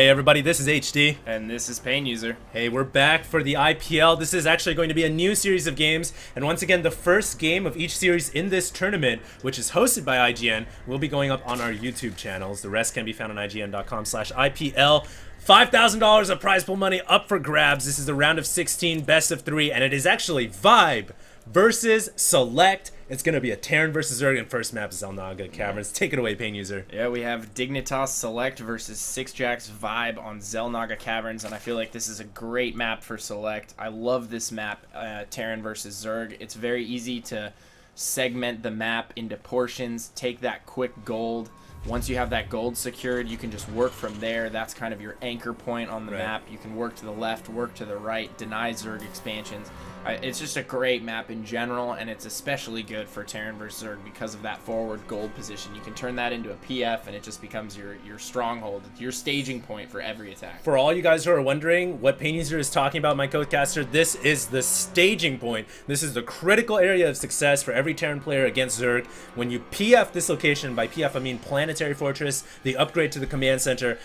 Hey everybody, this is HD. And this is Pain User. Hey, we're back for the IPL. This is actually going to be a new series of games, and once again, the first game of each series in this tournament, which is hosted by IGN, will be going up on our YouTube channels. The rest can be found on IGN.com/IPL. $5,000 of prize pool money up for grabs. This is the round of 16, best of 3, and it is actually ViBE versus SeleCT. It's going to be a Terran versus Zerg, and first map is Zelnaga Caverns. Take it away, Pain User. Yeah, we have Dignitas SeleCT versus sixjaxViBE on Zelnaga Caverns, and I feel like this is a great map for SeleCT. I love this map, Terran versus Zerg. It's very easy to segment the map into portions, take that quick gold. Once you have that gold secured, you can just work from there. That's kind of your anchor point on the map. You can work to the left, work to the right, deny Zerg expansions. It's just a great map in general, and it's especially good for Terran versus Zerg because of that forward gold position. You can turn that into a PF, and it just becomes your stronghold, your staging point for every attack. For all you guys who are wondering what Pain User is talking about, my co-caster, this is the staging point. This is the critical area of success for every Terran player against Zerg. When you PF this location, by PF I mean Planetary Fortress, the upgrade to the command center,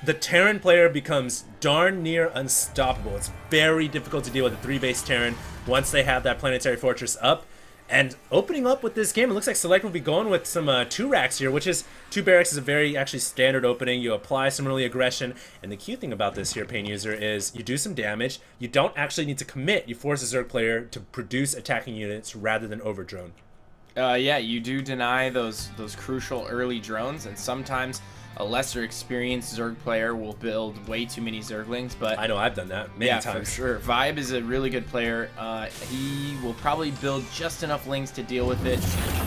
the Terran player becomes darn near unstoppable. It's very difficult to deal with a 3-base Terran once they have that Planetary Fortress up. And opening up with this game, it looks like SeleCT will be going with some 2 racks here, which is 2 barracks is a very actually standard opening. You apply some early aggression, and the cute thing about this here, Pain User, is you do some damage. You don't actually need to commit. You force a Zerg player to produce attacking units rather than overdrone. Yeah, you do deny those crucial early drones, and sometimes a lesser experienced Zerg player will build way too many Zerglings, but I know I've done that many times. Yeah, for sure. ViBE is a really good player. He will probably build just enough Lings to deal with it,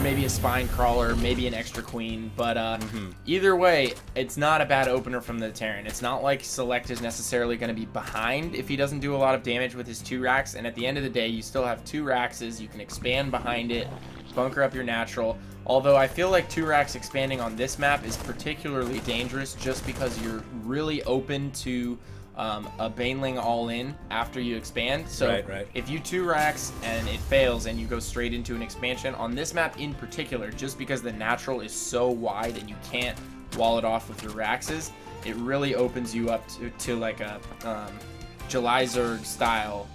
maybe a Spine Crawler, maybe an extra Queen, but either way, it's not a bad opener from the Terran. It's not like SeleCT is necessarily going to be behind if he doesn't do a lot of damage with his 2 racks, and at the end of the day, you still have 2 racks, you can expand behind it, bunker up your natural. Although I feel like 2 racks expanding on this map is particularly dangerous just because you're really open to a Baneling all-in after you expand. So if you 2 racks and it fails and you go straight into an expansion, on this map in particular, just because the natural is so wide and you can't wall it off with your raxes, it really opens you up to like a July Zerg style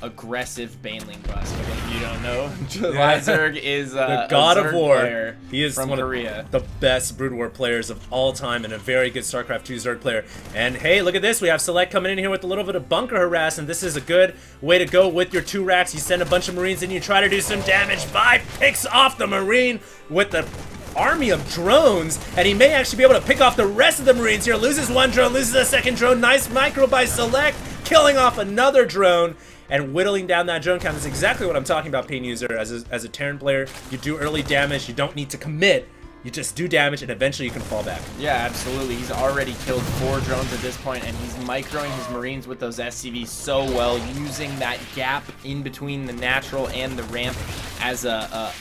aggressive Baneling bust. If you don't know, July Zerg is the God of War. He is one Korea. Of the best Brood War players of all time and a very good StarCraft 2 Zerg player. And hey, look at this. We have SeleCT coming in here with a little bit of bunker harass, and this is a good way to go with your 2 racks. You send a bunch of Marines and you try to do some damage. ViBE picks off the Marine with the army of drones, and he may actually be able to pick off the rest of the Marines here. Loses 1 drone, loses a 2nd drone. Nice micro by SeleCT, killing off another drone and whittling down that drone count. That's exactly what I'm talking about, Pain User. As a Terran player, you do early damage. You don't need to commit. You just do damage, and eventually you can fall back. Yeah, absolutely. He's already killed 4 drones at this point, and he's microing his Marines with those SCVs so well, using that gap in between the natural and the ramp as a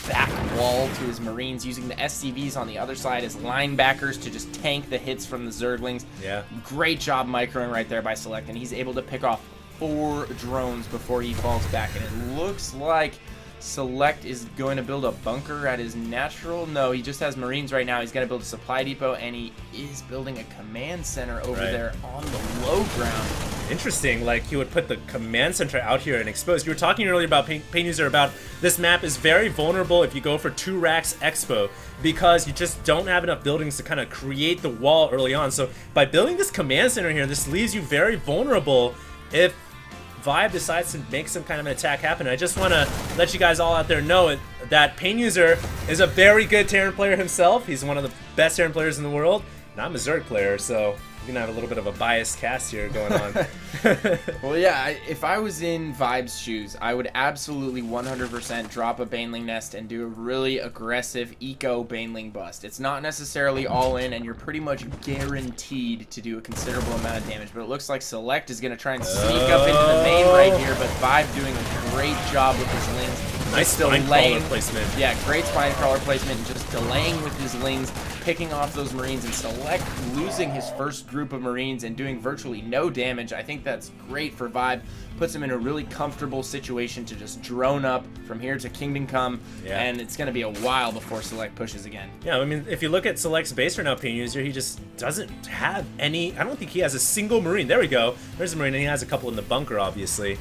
back wall to his Marines, using the SCVs on the other side as linebackers to just tank the hits from the Zerglings. Yeah. Great job microing right there by SeleCT, and he's able to pick off 4 drones before he falls back, and it looks like SeleCT is going to build a bunker at his natural. No, he just has Marines right now. He's going to build a supply depot, and he is building a command center over there on the low ground. Interesting, like he would put the command center out here and expose. You were talking earlier about Pain User about this map is very vulnerable if you go for 2 racks expo, because you just don't have enough buildings to kind of create the wall early on. So by building this command center here, this leaves you very vulnerable if ViBE decides to make some kind of an attack happen. I just want to let you guys all out there know that Pain User is a very good Terran player himself. He's one of the best Terran players in the world, and I'm a Zerg player, so you're gonna have a little bit of a biased cast here going on. Well, yeah, if I was in ViBE's shoes, I would absolutely 100% drop a Baneling nest and do a really aggressive eco Baneling bust. It's not necessarily all in, and you're pretty much guaranteed to do a considerable amount of damage, but it looks like SeleCT is gonna try and sneak up into the main right here, but ViBE doing a great job with his lings. Nice spine crawler placement. Yeah, great spine crawler placement, and just delaying with his lings, picking off those Marines, and SeleCT losing his first group of Marines and doing virtually no damage. I think that's great for ViBE. Puts him in a really comfortable situation to just drone up from here to Kingdom Come, and it's going to be a while before SeleCT pushes again. Yeah, I mean, if you look at SeleCT's base right now, Pain User, he just doesn't have any. I don't think he has a single Marine. There we go. There's a Marine, and he has a couple in the bunker, obviously.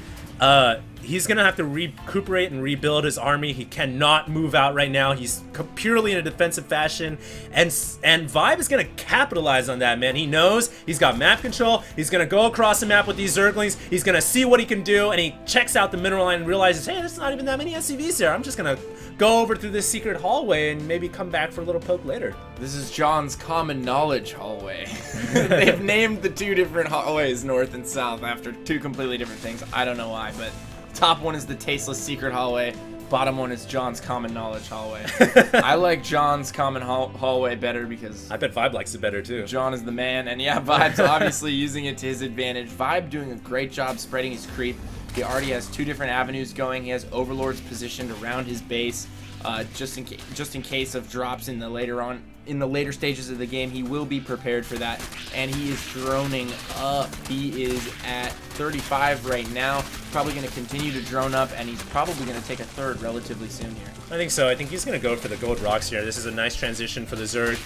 He's going to have to recuperate and rebuild his army. He cannot move out right now. He's purely in a defensive fashion. And ViBE is going to capitalize on that, man. He knows he's got map control. He's going to go across the map with these Zerglings. He's going to see what he can do. And he checks out the mineral line and realizes, hey, there's not even that many SCVs there. I'm just going to go over through this secret hallway and maybe come back for a little poke later. This is John's common knowledge hallway. They've named the two different hallways, north and south, after two completely different things. I don't know why, but top one is the tasteless secret hallway. Bottom one is John's common knowledge hallway. I like John's common hallway better because I bet ViBE likes it better too. John is the man, and yeah, ViBE's obviously using it to his advantage. ViBE doing a great job spreading his creep. He already has two different avenues going. He has overlords positioned around his base, just in case of drops in the later stages of the game. He will be prepared for that, and he is droning up. He is at 35 right now. Probably going to continue to drone up, and he's probably going to take a third relatively soon here. I think so. I think he's going to go for the gold rocks here. This is a nice transition for the Zerg,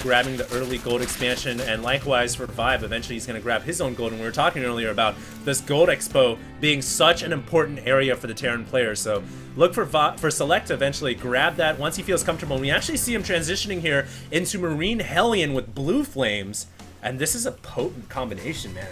grabbing the early gold expansion, and likewise for ViBE, eventually he's going to grab his own gold. And we were talking earlier about this gold expo being such an important area for the Terran players. So look for SeleCT to eventually grab that once he feels comfortable. And we actually see him transitioning here into Marine Hellion with blue flames. And this is a potent combination, man.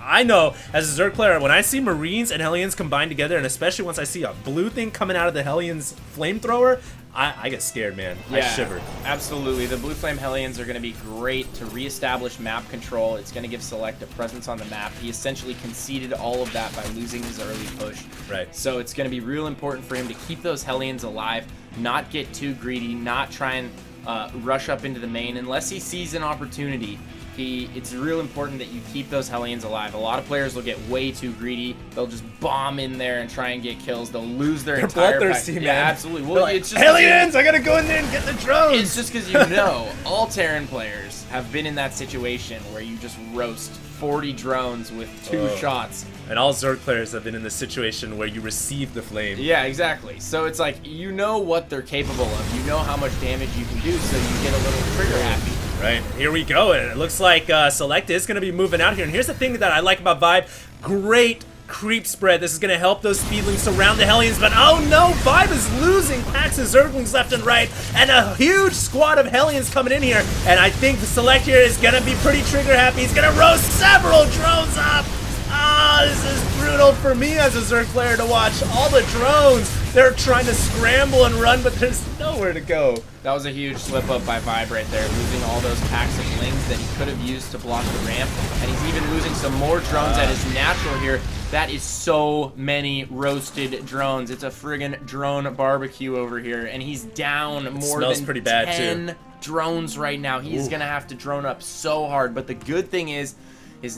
I know, as a Zerg player, when I see Marines and Hellions combined together, and especially once I see a blue thing coming out of the Hellion's flamethrower, I get scared, man. Yeah, I shiver. Absolutely. The Blue Flame Hellions are going to be great to reestablish map control. It's going to give SeleCT a presence on the map. He essentially conceded all of that by losing his early push. Right. So it's going to be real important for him to keep those Hellions alive, not get too greedy, not try and rush up into the main unless he sees an opportunity. It's real important that you keep those Hellions alive. A lot of players will get way too greedy. They'll just bomb in there and try and get kills. They'll lose their entire bloodthirsty, man. Yeah, absolutely. Well, like, it's just Hellions! I gotta go in there and get the drones! It's just because you know, all Terran players have been in that situation where you just roast 40 drones with 2 shots. And all Zerg players have been in the situation where you receive the flame. Yeah, exactly. So it's like, you know what they're capable of. You know how much damage you can do, so you get a little trigger happy. Right, here we go, and it looks like SeleCT is going to be moving out here. And here's the thing that I like about ViBE. Great creep spread. This is going to help those speedlings surround the Hellions, but oh no, ViBE is losing packs of Zerglings left and right, and a huge squad of Hellions coming in here, and I think the SeleCT here is going to be pretty trigger happy. He's going to roast several drones up. Ah, this is brutal for me as a Zerg player to watch. All the drones, they're trying to scramble and run, but there's nowhere to go. That was a huge slip up by ViBE right there, losing all those packs of lings that he could have used to block the ramp, and he's even losing some more drones at his natural here. That is so many roasted drones. It's a friggin' drone barbecue over here, and he's down more than pretty bad 10 drones right now. He's gonna have to drone up so hard, but the good thing is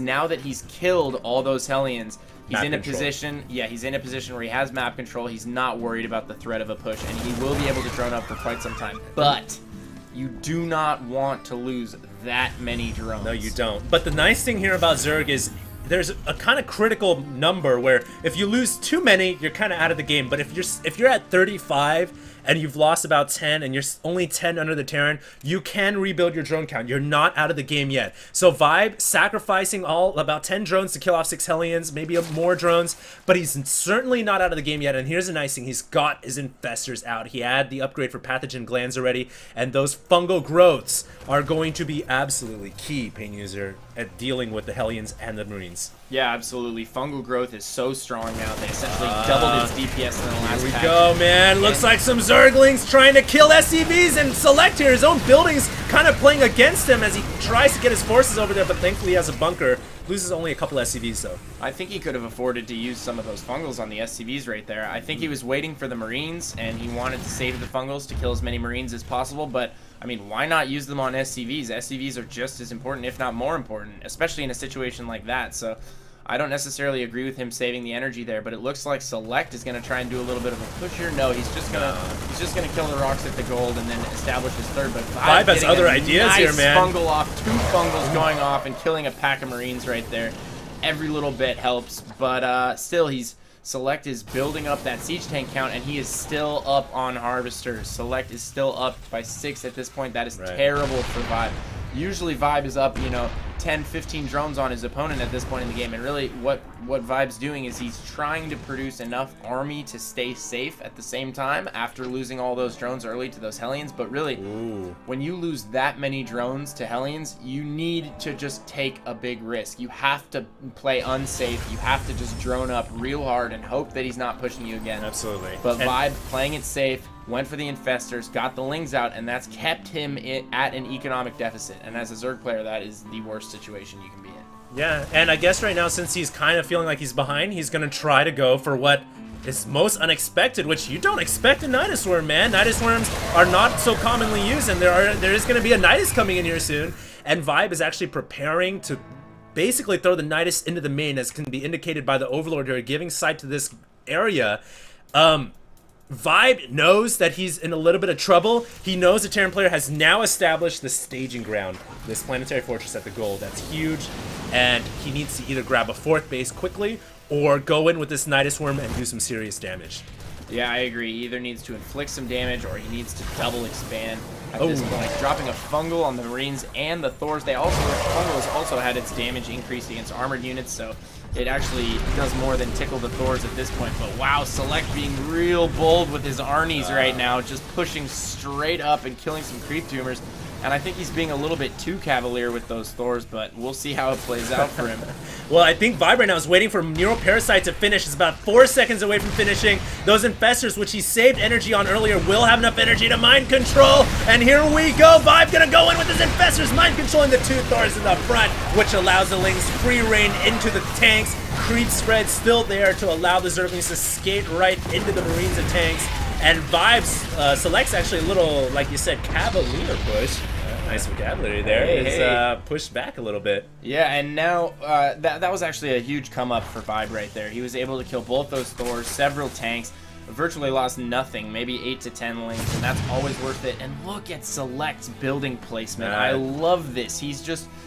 now that he's killed all those Hellions, he's in a position, he's in a position where he has map control. He's not worried about the threat of a push, and he will be able to drone up for quite some time. But you do not want to lose that many drones. No, you don't. But the nice thing here about Zerg is there's a kind of critical number where if you lose too many, you're kind of out of the game. But if you're at 35 and you've lost about 10 and you're only 10 under the Terran, you can rebuild your drone count. You're not out of the game yet. So ViBE sacrificing about 10 drones to kill off 6 Hellions, maybe more drones, but he's certainly not out of the game yet. And here's the nice thing, he's got his Infestors out. He had the upgrade for pathogen glands already, and those fungal growths are going to be absolutely key, Pain User, at dealing with the Hellions and the Marines. Yeah, absolutely. Fungal growth is so strong now. They essentially doubled its DPS in the last Here we patch. go, man. Looks like some Zerglings trying to kill SCVs, and SeleCT here, his own buildings kind of playing against him as he tries to get his forces over there, but thankfully he has a bunker. Loses only a couple SCVs, though. I think he could have afforded to use some of those fungals on the SCVs right there. I think he was waiting for the Marines, and he wanted to save the fungals to kill as many Marines as possible, but I mean, why not use them on SCVs? SCVs are just as important, if not more important, especially in a situation like that. So I don't necessarily agree with him saving the energy there, but it looks like SeleCT is going to try and do a little bit of a push here. No, he's just gonna kill the rocks at the gold and then establish his third. But ViBE has other ideas here, man. Fungal off, 2 fungals going off and killing a pack of Marines right there. Every little bit helps, but still, SeleCT is building up that siege tank count, and he is still up on harvesters. SeleCT is still up by 6 at this point. That is terrible for ViBE. Usually ViBE is up, 10, 15 drones on his opponent at this point in the game, and really what ViBE's doing is he's trying to produce enough army to stay safe at the same time after losing all those drones early to those hellions. But really, when you lose that many drones to hellions, you need to just take a big risk. You have to play unsafe. You have to just drone up real hard and hope that he's not pushing you again. Absolutely. But ViBE playing it safe, went for the Infestors, got the Lings out, and that's kept him at an economic deficit. And as a Zerg player, that is the worst situation you can be in. Yeah, and I guess right now, since he's kind of feeling like he's behind, he's going to try to go for what is most unexpected, which you don't expect a Nidus Worm, man. Nidus Worms are not so commonly used, and there is going to be a Nidus coming in here soon. And ViBE is actually preparing to basically throw the Nidus into the main, as can be indicated by the Overlord here, giving sight to this area. ViBE knows that he's in a little bit of trouble. He knows the Terran player has now established the staging ground, this planetary fortress at the gold. That's huge, and he needs to either grab a 4th base quickly or go in with this Nidus Worm and do some serious damage. Yeah, I agree. He either needs to inflict some damage or he needs to double expand at this point. Dropping a fungal on the Marines and the Thors. Fungal has also had its damage increased against armored units, so it actually does more than tickle the Thors at this point. But wow, SeleCT being real bold with his Arnies right now, just pushing straight up and killing some creep tumors. And I think he's being a little bit too cavalier with those Thors, but we'll see how it plays out for him. Well, I think ViBE right now is waiting for Neuroparasite to finish. It's about 4 seconds away from finishing. Those Infestors, which he saved energy on earlier, will have enough energy to mind control. And here we go. ViBE gonna go in with his Infestors, mind controlling the 2 Thors in the front, which allows the Lings free reign into the tanks. Creep spread still there to allow the Zerglings to skate right into the Marines and tanks. And ViBE's SeleCT's actually a little, like you said, cavalier push. Nice vocabulary there. Is pushed back a little bit. Yeah, and now that was actually a huge come up for ViBE right there. He was able to kill both those Thors, several tanks, virtually lost nothing, maybe 8 to 10 Lings, and that's always worth it. And look at SeleCT's building placement. I love this.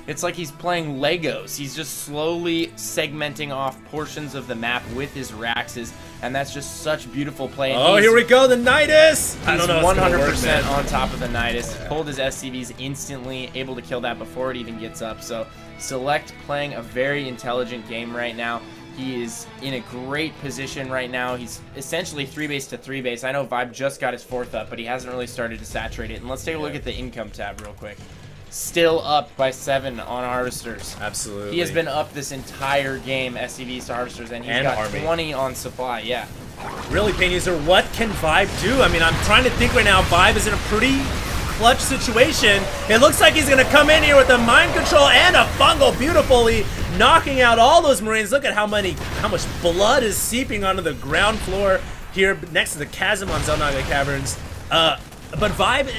It's like he's playing Legos. He's just slowly segmenting off portions of the map with his Raxes, and that's just such beautiful play. And here we go, the Nidus! He's 100% on top of the Nidus. Pulled his SCVs instantly, able to kill that before it even gets up. So SeleCT playing a very intelligent game right now. He is in a great position right now. He's essentially 3-base to 3-base. I know ViBE just got his 4th up, but he hasn't really started to saturate it. And let's take a look at the income tab real quick. Still up by 7 on harvesters. Absolutely. He has been up this entire game, SCVs to harvesters, and he's got Army. 20 on supply. Yeah. Really, Pain User, what can ViBE do? I mean, I'm trying to think right now. ViBE is in a pretty clutch situation. It looks like he's going to come in here with a mind control and a fungal, beautifully knocking out all those Marines. Look at how much blood is seeping onto the ground floor here next to the chasm on Xel'Naga Caverns. But ViBE,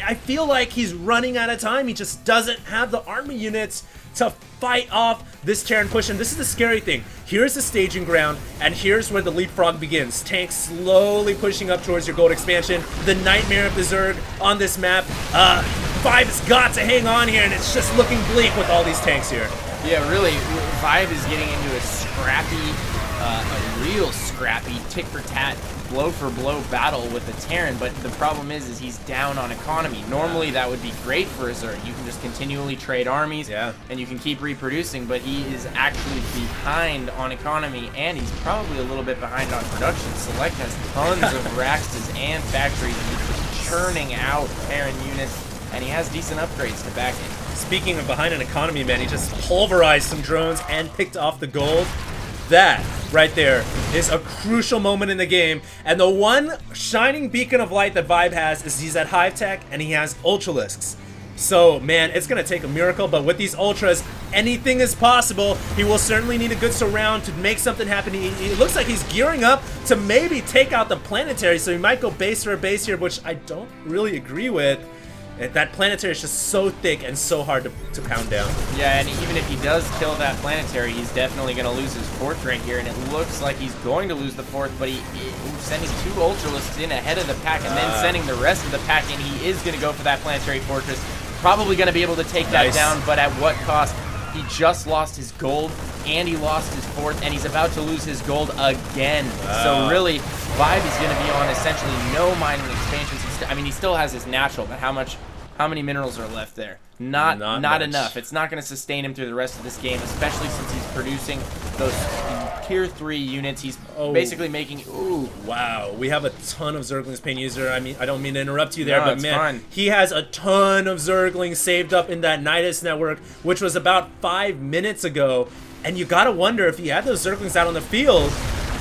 I feel like he's running out of time. He just doesn't have the army units to fight off this Terran push. And this is the scary thing. Here's the staging ground, and here's where the leapfrog begins. Tanks slowly pushing up towards your gold expansion. The nightmare of the Zerg on this map. ViBE's got to hang on here, and it's just looking bleak with all these tanks here. Yeah, really, ViBE is getting into a scrappy, a real scrappy tit-for-tat, blow-for-blow battle with the Terran, but the problem is he's down on economy. Normally, that would be great for a Zerg. You can just continually trade armies, and you can keep reproducing, but he is actually behind on economy, and he's probably a little bit behind on production. SeleCT has tons of Raxes and factories, and he's just churning out Terran units, and he has decent upgrades to back it. Speaking of behind an economy, man, he just pulverized some drones and picked off the gold. That right there is a crucial moment in the game, and the one shining beacon of light that ViBE has is he's at Hive Tech and he has Ultralisks. So man, it's gonna take a miracle, but with these Ultras, anything is possible. He will certainly need a good surround to make something happen. He looks like he's gearing up to maybe take out the planetary, so he might go base for a base here, which I don't really agree with. That planetary is just so thick and so hard to pound down. Yeah, and even if he does kill that planetary, he's definitely going to lose his fourth right here, and it looks like he's going to lose the fourth, but he's sending 2 Ultralisks in ahead of the pack, and then sending the rest of the pack in. He is going to go for that planetary fortress. Probably going to be able to take that down, but at what cost? He just lost his gold, and he lost his fourth, and he's about to lose his gold again. So really, ViBE is going to be on essentially no mining expansions. I mean, he still has his natural, but how many minerals are left there? Not enough. It's not going to sustain him through the rest of this game, especially since he's producing those tier 3 units. He's basically making... Ooh. Wow. We have a ton of Zerglings, Pain User. I mean, I don't mean to interrupt you there, No, but it's man, fine. he has a ton of Zerglings saved up in that Nidus network, which was about 5 minutes ago. And you got to wonder if he had those Zerglings out on the field,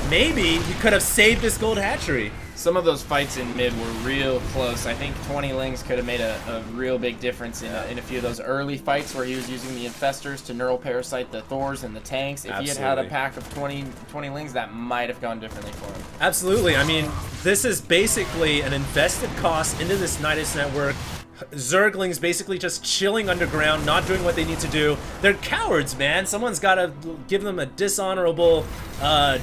maybe he could have saved this gold hatchery. Some of those fights in mid were real close. I think 20 Lings could have made a real big difference in a few of those early fights where he was using the Infestors to neural parasite the Thors and the tanks. If he had a pack of 20 Lings, that might have gone differently for him. Absolutely. I mean, this is basically an invested cost into this Nidus network. Zerglings basically just chilling underground, not doing what they need to do. They're cowards, man. Someone's got to give them a dishonorable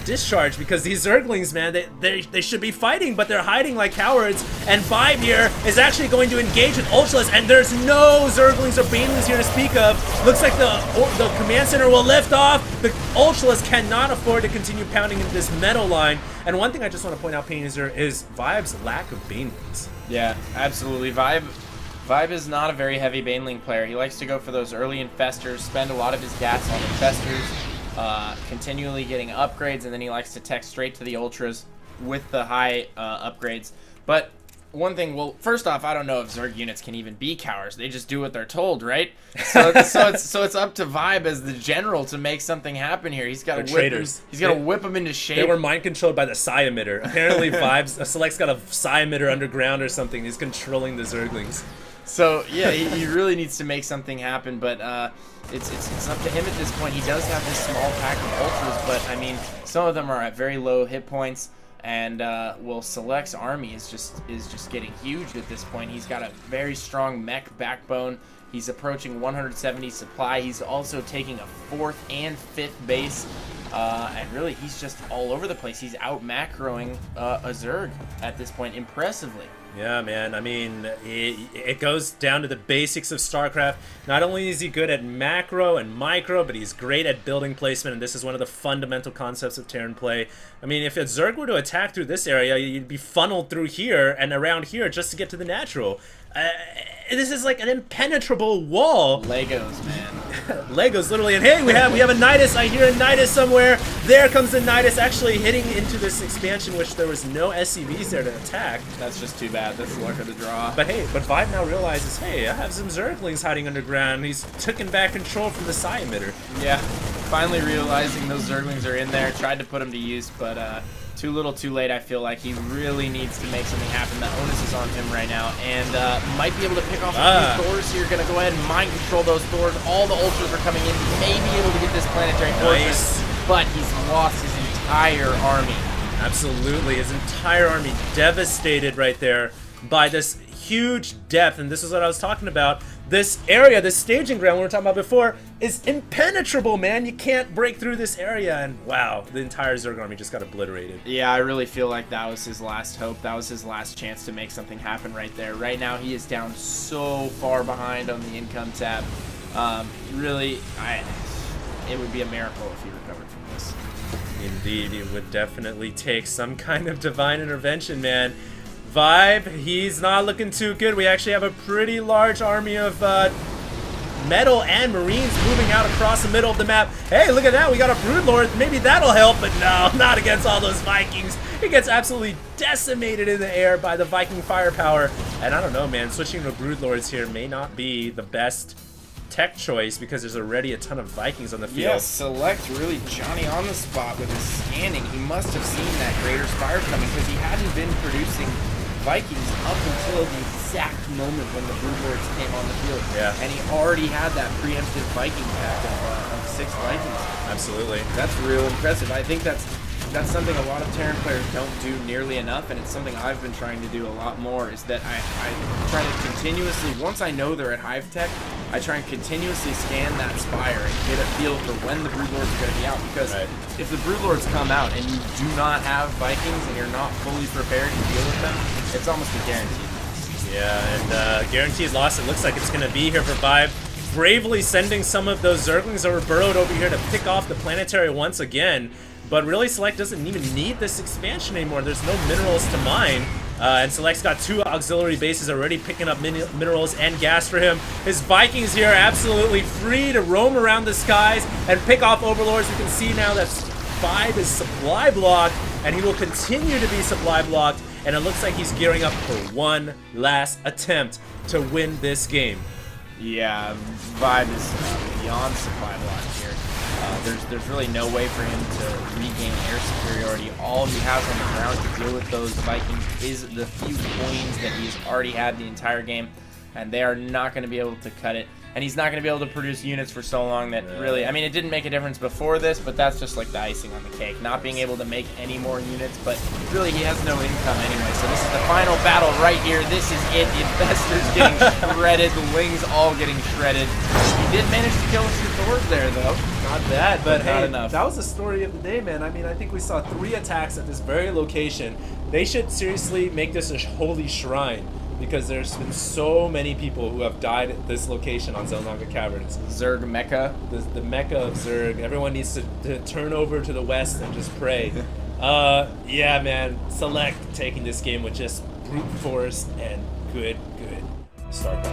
discharge, because these Zerglings, man, they should be fighting, but they're hiding like cowards. And ViBE here is actually going to engage with Ultralisk, and there's no Zerglings or Banelings here to speak of. Looks like the command center will lift off. The Ultralisk cannot afford to continue pounding into this metal line. And one thing I just want to point out, Pain User, is ViBE's lack of Banelings. Yeah, absolutely. ViBE is not a very heavy Baneling player. He likes to go for those early Infestors, spend a lot of his gas on Infestors, continually getting upgrades, and then he likes to tech straight to the Ultras with the high upgrades. But one thing, well, first off, I don't know if Zerg units can even be cowards. They just do what they're told, right? So it's up to ViBE as the general to make something happen here. He's got to whip them into shape. They were mind controlled by the Psi emitter. Apparently, SeleCT's got a Psi emitter underground or something. He's controlling the Zerglings. So yeah, he really needs to make something happen, but it's up to him at this point. He does have this small pack of Ultras, but I mean, some of them are at very low hit points, and well, SeleCT's army is just getting huge at this point. He's got a very strong mech backbone. He's approaching 170 supply. He's also taking a 4th and 5th base. And really, he's just all over the place. He's out macroing a Zerg at this point, impressively. Yeah, man. I mean, it goes down to the basics of StarCraft. Not only is he good at macro and micro, but he's great at building placement, and this is one of the fundamental concepts of Terran play. I mean, if a Zerg were to attack through this area, you'd be funneled through here and around here just to get to the natural. This is like an impenetrable wall. Legos, man. Legos, literally. And hey, we have a Nidus. I hear a Nidus somewhere. There comes the Nidus, actually hitting into this expansion, which there was no SCVs there to attack. That's just too bad. That's the luck of the draw. But hey, ViBE now realizes, hey, I have some Zerglings hiding underground. He's taken back control from the Psi emitter. Yeah, finally realizing those Zerglings are in there. Tried to put them to use, but too little too late. I feel like he really needs to make something happen. The onus is on him right now, and might be able to pick off a few Thors here. Gonna go ahead and mind control those Thors. All the Ultras are coming in. He may be able to get this planetary fortress, but he's lost his entire army. Absolutely, his entire army devastated right there by this huge depth, and this is what I was talking about. This area, this staging ground we were talking about before, is impenetrable, man. You can't break through this area, and wow, the entire Zerg army just got obliterated. Yeah, I really feel like that was his last hope. That was his last chance to make something happen right there. Right now, he is down so far behind on the income tab. Really, it would be a miracle if he recovered from this. Indeed, it would definitely take some kind of divine intervention, man. ViBE, he's not looking too good. We actually have a pretty large army of metal and marines moving out across the middle of the map. Hey, look at that. We got a Broodlord. Maybe that'll help, but no, not against all those Vikings. He gets absolutely decimated in the air by the Viking firepower. And I don't know, man. Switching to Broodlords here may not be the best tech choice because there's already a ton of Vikings on the field. Yeah, SeleCT really Johnny on the spot with his scanning. He must have seen that Greater Spire coming because he hadn't been producing Vikings up until the exact moment when the Broodlords came on the field. Yeah. And he already had that preemptive Viking pack of 6 Vikings. Absolutely. That's real impressive. I think that's that's something a lot of Terran players don't do nearly enough, and it's something I've been trying to do a lot more, is that I try to continuously, once I know they're at Hive Tech, I try and continuously scan that Spire and get a feel for when the Broodlords are going to be out, because if the Broodlords come out and you do not have Vikings and you're not fully prepared to deal with them, it's almost a guaranteed loss. Yeah, and guaranteed loss, it looks like it's going to be here for ViBE. Bravely sending some of those Zerglings over burrowed over here to pick off the planetary once again. But really, Select doesn't even need this expansion anymore. There's no minerals to mine. And Select's got 2 auxiliary bases already picking up minerals and gas for him. His Vikings here are absolutely free to roam around the skies and pick off Overlords. You can see now that ViBE is supply blocked, and he will continue to be supply blocked. And it looks like he's gearing up for one last attempt to win this game. Yeah, ViBE is beyond supply block here. There's really no way for him to regain air superiority. All he has on the ground to deal with those Vikings is the few coins that he's already had the entire game, and they are not going to be able to cut it. And he's not going to be able to produce units for so long that really, I mean, it didn't make a difference before this, but that's just like the icing on the cake. Not being able to make any more units, but really he has no income anyway. So this is the final battle right here. This is it. The Infestor's getting shredded. The Wings all getting shredded. He did manage to kill a few Thors there, though. Not bad, but not hey, enough. That was the story of the day, man. I mean, I think we saw 3 attacks at this very location. They should seriously make this a holy shrine, because there's been so many people who have died at this location on Xel'Naga Caverns. Zerg Mecca. The Mecca of Zerg. Everyone needs to turn over to the west and just pray. Yeah, man. Select taking this game with just brute force and good start.